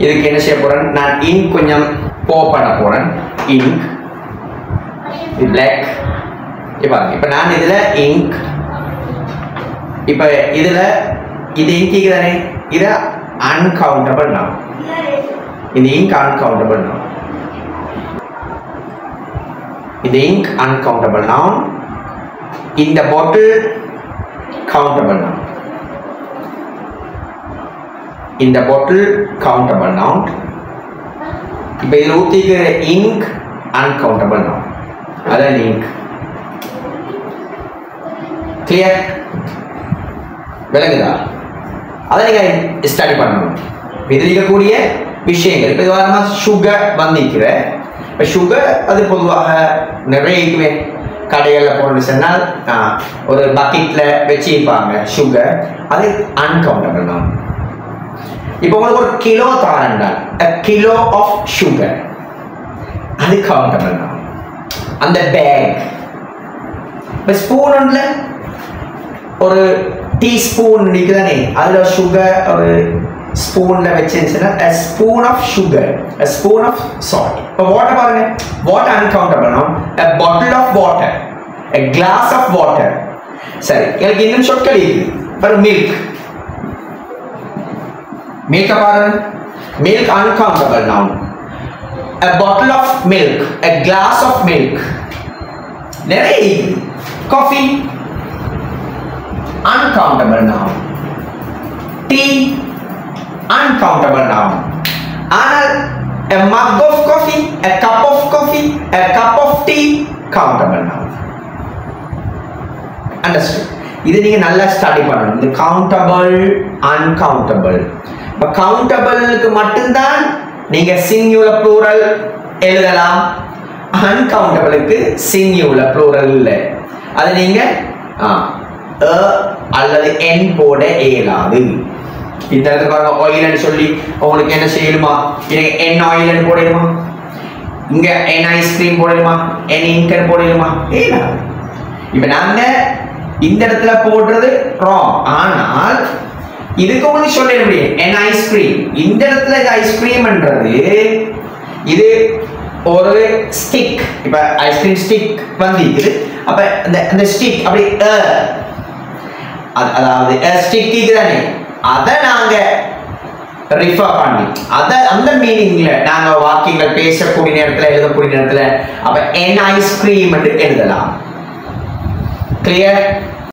இதுக்கு என்ன செய்ய போறேன் நான் இங்க் கொஞ்சம் pour பண்ண போறேன் இங்க் black இப்போ நான் இதுல இங்க் இப்போ இதுல இது இங்க் தானே இது uncountable now இந்த இங்க் uncountable now இந்த இங்க் uncountable now இந்த bottle countable now in the bottle countable noun இப்போ இதில் ஊற்றிக்கிற ink uncountable noun அதான் ink clear விளங்குதா அதை நீங்கள் ஸ்டடி பண்ணணும் இதில் இருக்கக்கூடிய விஷயங்கள் இப்போ உதாரணமாக சுகர் வந்திருக்கிற இப்போ சுகர் அது பொதுவாக நிறைய இருக்குமே கடைகளில் போகணும்னு சொன்னால் ஒரு பக்கெட்டில் வச்சுருப்பாங்க சுகர் அது uncountable noun இப்போ உங்களுக்கு ஒரு கிலோ தாரண்டால் a kilo of sugar அது countable now அந்த பேக் இப்போ ஸ்பூன் ஒன்றுல ஒரு டீஸ்பூன் இருக்குதானே அதில் சுகர் ஒரு ஸ்பூனில் வச்சுருந்துச்சுன்னா a spoon of sugar a spoon of salt இப்போ வாட்டர் பாருங்க water uncountable now a bottle of water a glass of water சரி எனக்கு இன்னும் சொற்கள் இருக்குது ஒரு milk milk milk uncountable noun a bottle of milk a glass of milk நிறைய coffee uncountable noun tea uncountable noun ஆனால் a mug of coffee a cup of tea countable noun understood இது நீங்க நல்லா ஸ்டடி பண்ணணும் இந்த countable uncountable இப்போ கவுண்டபிளுக்கு மட்டும்தான் நீங்க சிங்குலர் ப்ளூரல் எழுதலாம் அன்கவுண்டபிளுக்கு சிங்குலர் ப்ளூரல் இல்லை அது நீங்க அல்லது என் போட இயலாது இந்த இடத்துல பாருங்க ஆயில்னு சொல்லி உங்களுக்கு என்ன செய்யணுமா என் ஆயில்னு போடணுமா இங்க என் ஐஸ்கிரீம் போடணுமா என் இங்கன் போடணுமா இயலாது இப்போ நாங்க இந்த இடத்துல போடுறது ராங் ஆனால் இதுக்கு உங்களுக்கு சொல்ல முடியும் என் ஐஸ்கிரீம் இந்த இடத்துல இது ஐஸ்கிரீம்ன்றது இது ஒரு ஸ்டிக் இப்போ ஐஸ்கிரீம் ஸ்டிக் வந்துருக்குது அப்போ அந்த ஸ்டிக் அப்படி அதாவது ஸ்டிக் தானே அதை நாங்கள் ரிஃபர் பண்ணி அதை அந்த மீனிங்ல நாங்கள் வாக்கியங்கள் பேசக்கூடிய நேரத்தில் எழுதக்கூடிய நேரத்தில் அப்போ என் ஐஸ்கிரீம் என்று எழுதலாம் கிளியர்